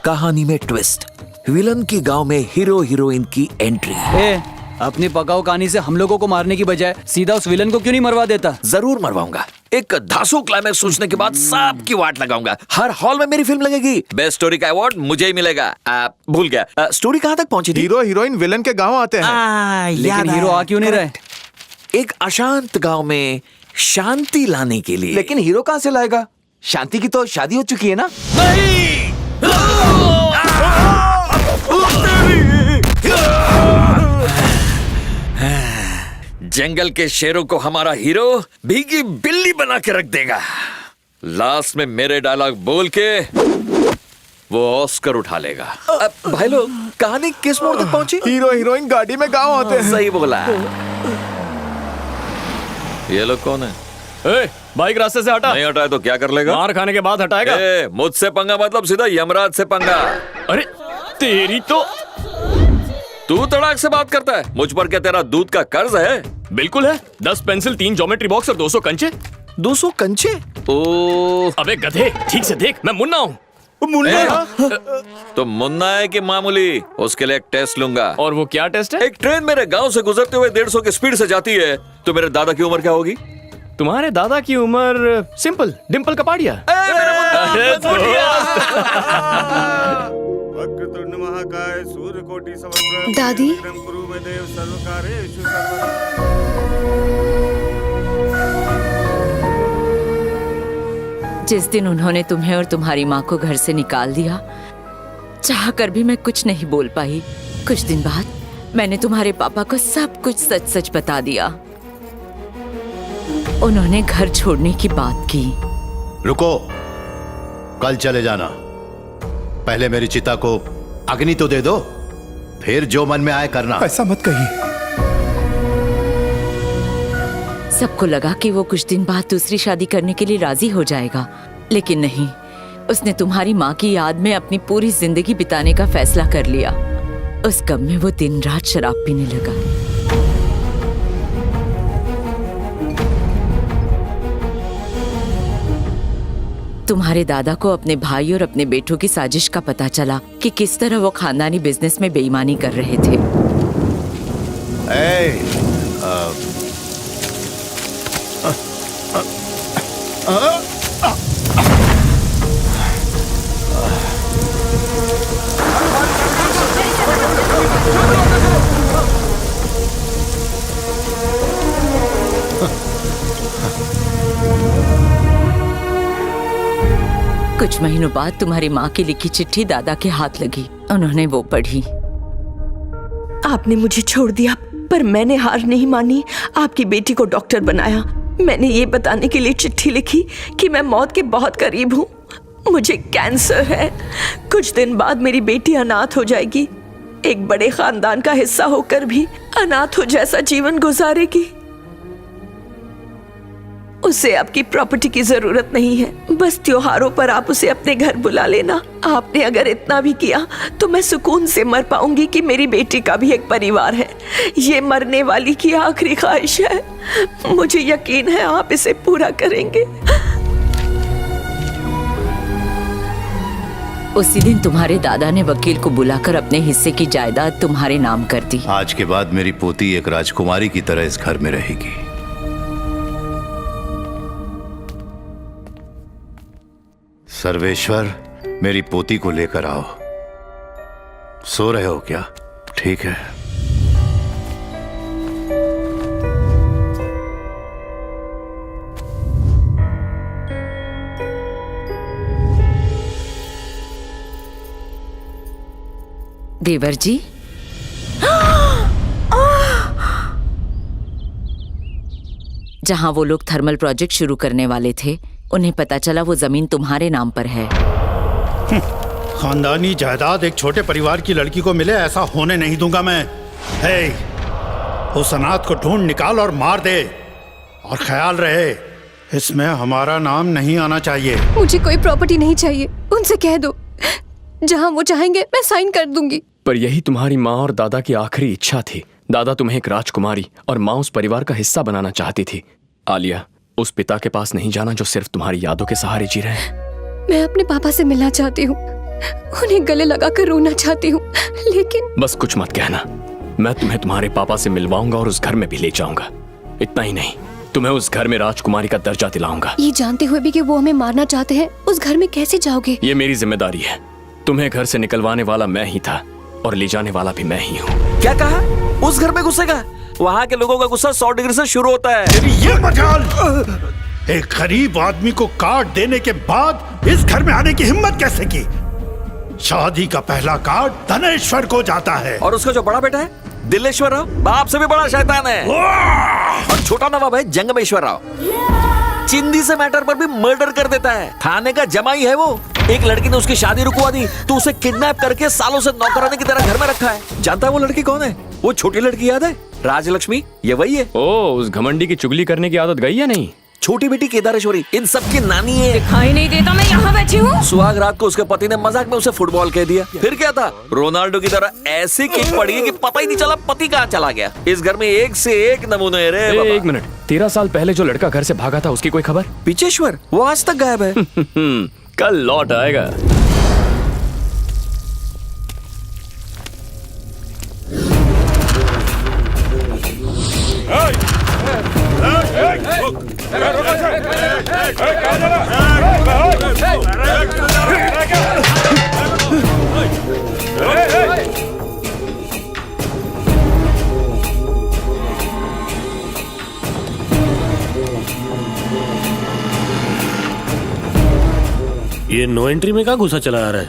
कहानी में twist, villain की गांव में हीरो हीरोइन की एंट्री। अपनी पकाऊ कहानी से हम लोगों को मारने की बजाय सीधा उस विलन को क्यों नहीं मरवा देता? जरूर मरवाऊंगा। एक धांसू क्लाइमैक्स सोचने के बाद सबकी वाट लगाऊंगा। हर हॉल में मेरी फिल्म लगेगी। बेस्ट स्टोरी का अवार्ड मुझे ही मिलेगा। भूल गया, स्टोरी कहाँ तक पहुंची थी? हीरो हीरोइन विलन के गांव आते हैं। लेकिन हीरो आ क्यों नहीं रहे? एक अशांत गांव में शांति लाने के लिए। लेकिन हीरो कहाँ से लाएगा? शांति की तो शादी हो चुकी है ना। जंगल के शेरों को हमारा हीरो भीगी बिल्ली बना के रख देगा। लास्ट में मेरे डायलॉग बोल के वो ऑस्कर उठा लेगा। भाई लोग, कहानी किस मोड़ तक पहुंची? हीरो हीरोइन गाड़ी में गांव आते हैं। सही बोला। ये लोग कौन है? बाइक रास्ते से हटा। नहीं हटाए तो क्या कर लेगा? मार खाने के बाद हटाएगा। मुझसे पंगा मतलब सीधा यमराज से पंगा। अरे तेरी तो। तू तड़ाक से बात करता है। मुझ पर क्या तेरा दूध का कर्ज है? बिल्कुल है। 10 पेंसिल, 3 ज्योमेट्री बॉक्स और 200 कंचे। 200 कंचे? ओ, अबे गधे, ठीक से देख, मैं मुन्ना हूँ। तो मुन्ना है कि मामूली? उसके लिए एक टेस्ट लूंगा। और वो क्या टेस्ट है? एक ट्रेन मेरे गांव से गुजरते हुए 150 की स्पीड से जाती है, तो मेरे दादा की उम्र क्या होगी? तुम्हारे दादा की उम्र सिंपल, डिम्पल कपाड़िया। वक्रतुंड महाकाय सूर्यकोटि समप्रभ दादी? विक्रम कुरु मे देव सर्वकार्येषु सर्वदा। जिस दिन उन्होंने तुम्हें और तुम्हारी माँ को घर से निकाल दिया, चाहकर भी मैं कुछ नहीं बोल पाई। कुछ दिन बाद मैंने तुम्हारे पापा को सब कुछ सच सच बता दिया। उन्होंने घर छोड़ने की बात की। रुको, कल चले जाना। पहले मेरी चिता को अग्नि तो दे दो, फिर जो मन में आए करना। ऐसा मत कहिए। सबको लगा कि वो कुछ दिन बाद दूसरी शादी करने के लिए राजी हो जाएगा, लेकिन नहीं। उसने तुम्हारी माँ की याद में अपनी पूरी जिंदगी बिताने का फैसला कर लिया। उस गम में वो दिन रात शराब पीने लगा। तुम्हारे दादा को अपने भाई और अपने बेटों की साजिश का पता चला कि किस तरह वो खानदानी बिजनेस में बेईमानी कर रहे थे। कुछ महीनों बाद तुम्हारी माँ की लिखी चिट्ठी दादा के हाथ लगी। उन्होंने वो पढ़ी। आपने मुझे छोड़ दिया, पर मैंने हार नहीं मानी। आपकी बेटी को डॉक्टर बनाया। मैंने ये बताने के लिए चिट्ठी लिखी कि मैं मौत के बहुत करीब हूँ। मुझे कैंसर है। कुछ दिन बाद मेरी बेटी अनाथ हो जाएगी। एक बड़े खानदान का हिस्सा होकर भी अनाथ हो जैसा जीवन गुजारेगी। उसे आपकी प्रॉपर्टी की जरूरत नहीं है। बस त्योहारों पर आप उसे अपने घर बुला लेना। आपने अगर इतना भी किया तो मैं सुकून से मर पाऊंगी कि मेरी बेटी का भी एक परिवार है। ये मरने वाली की आखिरी ख्वाहिश है। मुझे यकीन है आप इसे पूरा करेंगे। उसी दिन तुम्हारे दादा ने वकील को बुलाकर अपने हिस्से की जायदाद तुम्हारे नाम कर दी। आज के बाद मेरी पोती एक राजकुमारी की तरह इस घर में रहेगी। सर्वेश्वर, मेरी पोती को लेकर आओ। सो रहे हो क्या? ठीक है। देवर जी, जहां वो लोग थर्मल प्रोजेक्ट शुरू करने वाले थे, उन्हें पता चला वो जमीन तुम्हारे नाम पर है। खानदानी जायदाद एक छोटे परिवार की लड़की को मिले, ऐसा होने नहीं दूंगा मैं। हे, उस अनाथ को ढूंढ निकाल और मार दे। और ख्याल रहे, इसमें हमारा नाम नहीं आना चाहिए। मुझे कोई प्रॉपर्टी नहीं चाहिए। उनसे कह दो, जहाँ वो चाहेंगे मैं साइन कर दूंगी। पर यही तुम्हारी माँ और दादा की आखिरी इच्छा थी। दादा तुम्हें एक राजकुमारी और माँ उस परिवार का हिस्सा बनाना चाहती थी। आलिया, उस पिता के पास नहीं जाना जो सिर्फ तुम्हारी यादों के सहारे जी रहे हैं। मैं अपने पापा से मिलना चाहती हूँ। उन्हें गले लगाकर रोना चाहती हूँ, लेकिन बस कुछ मत कहना। मैं तुम्हें तुम्हारे पापा से मिलवाऊंगा और उस घर में भी ले जाऊंगा। इतना ही नहीं, तुम्हें उस घर में राजकुमारी का दर्जा दिलाऊंगा। ये जानते हुए भी कि वो हमें मारना चाहते हैं, उस घर में कैसे जाओगे? ये मेरी जिम्मेदारी है। तुम्हें घर से निकलवाने वाला मैं ही था और ले जाने वाला भी मैं ही हूँ। क्या कहा? उस घर में घुसेगा? वहाँ के लोगों का गुस्सा 100 डिग्री से शुरू होता है। तेरी ये मजाल! एक गरीब आदमी को कार्ड देने के बाद इस घर में आने की हिम्मत कैसे की? शादी का पहला कार्ड धनेश्वर को जाता है। और उसका जो बड़ा बेटा है दिलेश्वर राव, बाप से भी बड़ा शैतान है। और छोटा नवाब है जंगमेश्वर राव, चिंदी से मैटर पर भी मर्डर कर देता है। थाने का जमाई है वो। एक लड़की ने उसकी शादी रुकवा दी तो उसे किडनैप करके सालों से नौकरानी की तरह घर में रखा है। जानता है वो लड़की कौन है? वो छोटी लड़की याद है, राजलक्ष्मी? ये वही है। ओ, उस घमंडी की चुगली करने की आदत गई या नहीं? छोटी बेटी केदारेश्वरी इन सब की नानी है। दिखाई नहीं देता मैं यहाँ बैठी हूँ। सुहाग रात को उसके पति ने मजाक में उसे फुटबॉल कह दिया। फिर क्या था, रोनाल्डो की तरह ऐसी किक पड़ी है कि पता ही नहीं चला पति कहाँ चला गया। इस घर में एक से एक नमूने रे बाबा। एक मिनट, 13 साल पहले जो लड़का घर से भागा था उसकी कोई खबर? पिचेश्वर, वो आज तक गायब है। कल लौट आएगा। ये नो एंट्री में क्या घुसा चला आ रहा है?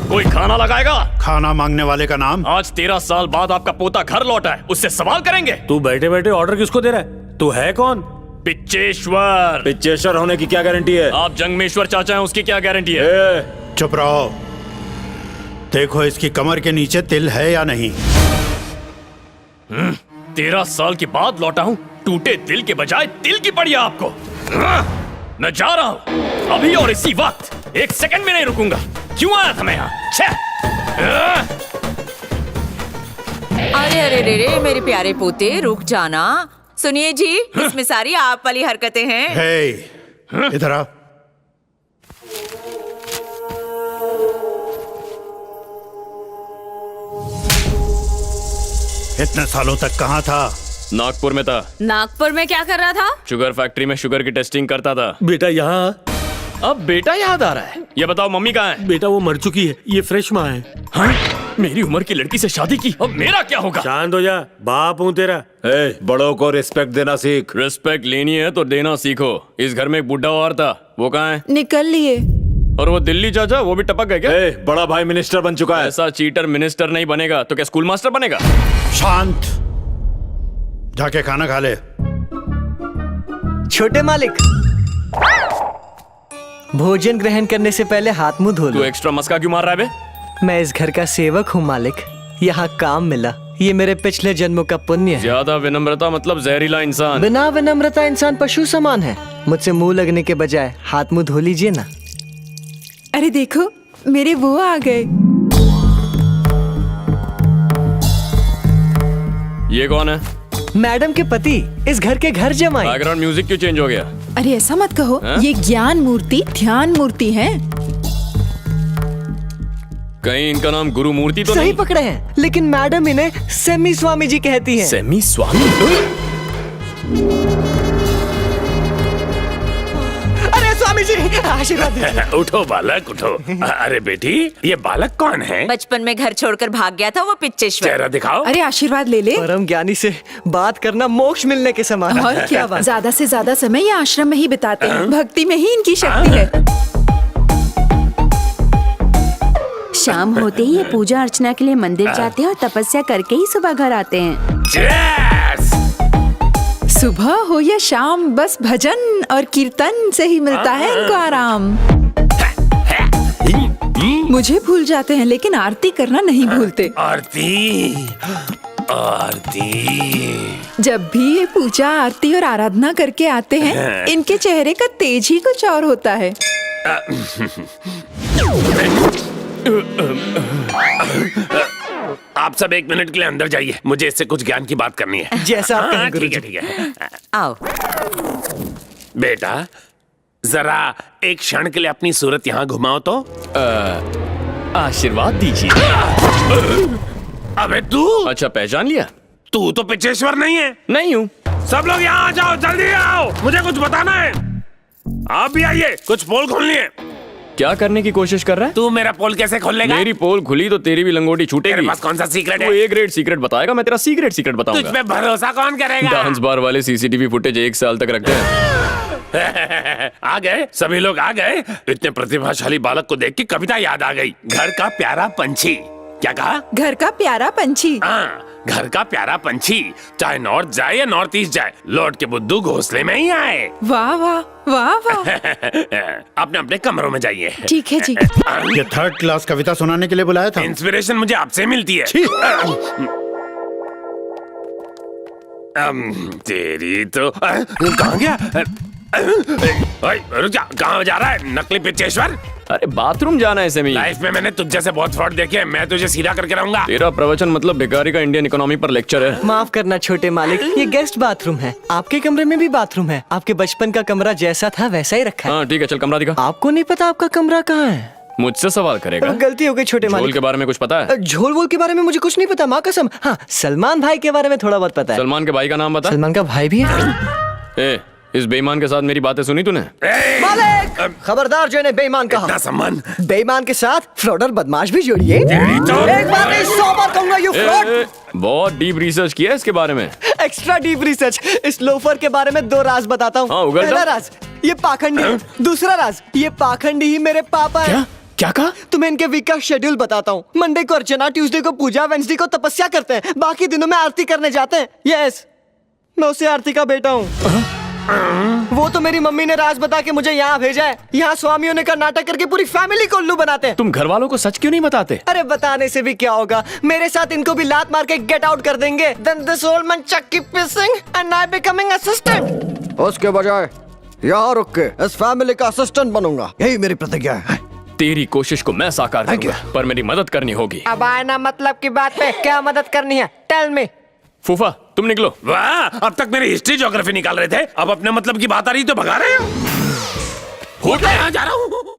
कोई खाना लगाएगा? खाना मांगने वाले का नाम? आज 13 साल बाद आपका पोता घर लौटा है, उससे सवाल करेंगे। तू बैठे बैठे ऑर्डर किसको दे रहा है? तू है कौन? पिच्चेश्वर। पिच्चेश्वर होने की क्या गारंटी है? आप जंगमेश्वर चाचा हैं, उसकी क्या गारंटी है? चुप रहो। देखो इसकी कमर के नीचे तिल है या नहीं। 13 साल के बाद लौटा हूँ, टूटे दिल के बजाय तिल की पड़ी है आपको। मैं जा रहा हूँ अभी और इसी वक्त, 1 सेकंड में नहीं रुकूंगा। क्यों आया था मैं यहाँ? अरे अरे रे रे मेरे प्यारे पोते, रुक जाना। सुनिए जी, इसमें सारी आप वाली हरकतें हैं। हे, इधर आ। इतने सालों तक कहाँ था? नागपुर में था। नागपुर में क्या कर रहा था? शुगर फैक्ट्री में शुगर की टेस्टिंग करता था। बेटा यहाँ। अब बेटा याद आ रहा है। ये बताओ मम्मी कहाँ है? बेटा वो मर चुकी है, ये फ्रेश माँ है। हाँ? मेरी उम्र की लड़की से शादी की, अब मेरा क्या होगा? शांत हो जा, बाप हूँ तेरा। बड़ों को रिस्पेक्ट देना सीख। रिस्पेक्ट लेनी है तो देना सीखो। इस घर में एक बुढ़ा और था, वो कहाँ है? निकल लिए। और वो दिल्ली चाचा, वो भी टपक गए क्या? बड़ा भाई मिनिस्टर बन चुका है। ऐसा चीटर मिनिस्टर नहीं बनेगा तो क्या स्कूल मास्टर बनेगा? शांत, जाके खाना खा ले। छोटे मालिक, भोजन ग्रहण करने से पहले हाथ मुंह धो लो। तू एक्स्ट्रा मस्का क्यों मार रहा है बे? मैं इस घर का सेवक हूँ मालिक, यहाँ काम मिला। ये मेरे पिछले जन्मों का पुण्य है। ज्यादा विनम्रता मतलब जहरीला इंसान। बिना विनम्रता इंसान पशु समान है। मुझसे मुंह लगने के बजाय हाथ मुंह धो लीजिए ना। अरे देखो, मेरे वो आ गए। ये कौन है? मैडम के पति, इस घर के घर जमाई। बैकग्राउंड म्यूजिक क्यों चेंज हो गया? अरे ऐसा मत कहो, हाँ? ये ज्ञान मूर्ति ध्यान मूर्ति है। कहीं इनका नाम गुरु मूर्ति तो सही नहीं? पकड़े हैं, लेकिन मैडम इन्हें सेमी स्वामी जी कहती हैं। सेमी स्वामी? अरे स्वामी जी आशीर्वाद दीजिए। उठो बालक उठो। अरे बेटी, ये बालक कौन है? बचपन में घर छोड़कर भाग गया था वो पिच्चेश्वर। चेहरा दिखाओ। अरे आशीर्वाद ले ले। परम ज्ञानी से बात करना मोक्ष मिलने के समान है। और क्या बात। ज्यादा से ज्यादा समय ये आश्रम में ही बिताते हैं। भक्ति में ही इनकी शक्ति है। शाम होते ही ये पूजा अर्चना के लिए मंदिर जाते हैं और तपस्या करके ही सुबह घर आते हैं। सुबह हो या शाम, बस भजन और कीर्तन से ही मिलता है इनको आराम। मुझे भूल जाते हैं लेकिन आरती करना नहीं भूलते। आरती आरती। जब भी ये पूजा आरती और आराधना करके आते हैं, इनके चेहरे का तेज ही कुछ और होता है। आप सब 1 मिनट के लिए अंदर जाइए, मुझे इससे कुछ ज्ञान की बात करनी है। जैसा आप कहें ठीक गुरुजी। है ठीक है। आओ। बेटा, जरा एक क्षण के लिए अपनी सूरत यहाँ घुमाओ तो। आशीर्वाद दीजिए। अबे तू अच्छा पहचान लिया? तू तो पिचेश्वर नहीं है। नहीं हूँ। सब लोग यहाँ आ जाओ, जल्दी आओ, मुझे कुछ बताना है। आप भी आइए, कुछ पोल खोलनी है। क्या करने की कोशिश कर रहा है? तू मेरा पोल कैसे खोल लेगा? मेरी पोल खुली तो तेरी भी लंगोटी छूटेगी। तेरे पास कौन सा सीक्रेट है? वो ए ग्रेड सीक्रेट बताएगा, मैं तेरा सीक्रेट सीक्रेट तुझ बताऊंगा। पे भरोसा कौन करेगा? डांस बार वाले सीसीटीवी फुटेज 1 साल तक रखते हैं। आ गए, सभी लोग आ गए। इतने प्रतिभाशाली बालक को देख के कविता याद आ गई। घर का प्यारा पंछी। क्या कहा? घर का प्यारा पंछी। हाँ, घर का प्यारा पंछी, चाहे नॉर्थ जाए या नॉर्थ ईस्ट जाए, लौट के बुद्धू घोंसले में ही आए। वाह वाह वाह वाह। अपने अपने कमरों में जाइए। ठीक है जी। ये थर्ड क्लास कविता सुनाने के लिए बुलाया था। इंस्पिरेशन मुझे आपसे मिलती है। तेरी तो कहाँ गया? रुक जा, कहाँ जा रहा है नकली पिचेश्वर? अरे बाथरूम जाना है सेमी। लाइफ में मैंने तुझ जैसे बहुत फ्रॉड देखे हैं, मैं तुझे सीधा करके रहूंगा। तेरा प्रवचन मतलब भिखारी का इंडियन इकोनॉमी पर लेक्चर है। माफ करना छोटे मालिक, ये गेस्ट बाथरूम है। आपके कमरे में भी बाथरूम है। आपके बचपन का कमरा जैसा था वैसा ही रखा है। हाँ ठीक है, चल कमरा दिखा। आपको नहीं पता आपका कमरा कहाँ है? मुझझसे सवाल करेगा? गलती हो गई छोटे झोल मालिक। के बारे में कुछ पता है? झोल वोल के बारे में मुझे कुछ नहीं पता, माँ कसम। हाँ, सलमान भाई के बारे में थोड़ा बहुत पता है। सलमान के भाई का नाम बता। सलमान का भाई भी है? ए, इस बेईमान के साथ मेरी बातें सुनी तूने? मालिक, खबरदार जो इन्हें बेईमान कहा। इतना सम्मान। बेईमान के साथ फ्रॉड और बदमाश भी जोड़िए। तो एक बार नहीं 100 बार कहूंगा, यू फ्रॉड। बहुत डीप रिसर्च किया है इसके बारे में। Extra deep research. इस लोफर के बारे में 2 राज बताता हूँ। हाँ, उगल पहला जाओ। राज, ये पाखंडी। दूसरा राज, ये पाखंडी ही मेरे पापा है। क्या कहा? तुम्हें इनके वीक का शेड्यूल बताता हूँ। मंडे को अर्चना, ट्यूसडे को पूजा, वेंसडे को तपस्या करते हैं, बाकी दिनों में आरती करने जाते हैं। यस, मैं उसे आरती का बेटा हूँ। वो तो मेरी मम्मी ने राज बता के मुझे यहाँ भेजा है। यहाँ स्वामियों ने का नाटक करके पूरी फैमिली को उल्लू बनाते हैं। तुम घर वालों को सच क्यों नहीं बताते? अरे बताने से भी क्या होगा, मेरे साथ इनको भी लात मार के गेट आउट कर देंगे। Then this old man chuck keep pissing and I becoming assistant। उसके बजाय यहाँ रुक के इस फैमिली का असिस्टेंट बनूंगा, यही मेरी प्रतिज्ञा है। तेरी कोशिश को मैं साकार करूंगा, पर मेरी मदद करनी होगी। अब आए ना मतलब की बात पे, क्या मदद करनी है? Tell me. फूफा तुम निकलो। वाह, अब तक मेरी हिस्ट्री ज्योग्राफी निकाल रहे थे, अब अपने मतलब की बात आ रही तो भगा रहे हो। मैं यहाँ जा रहा हूँ।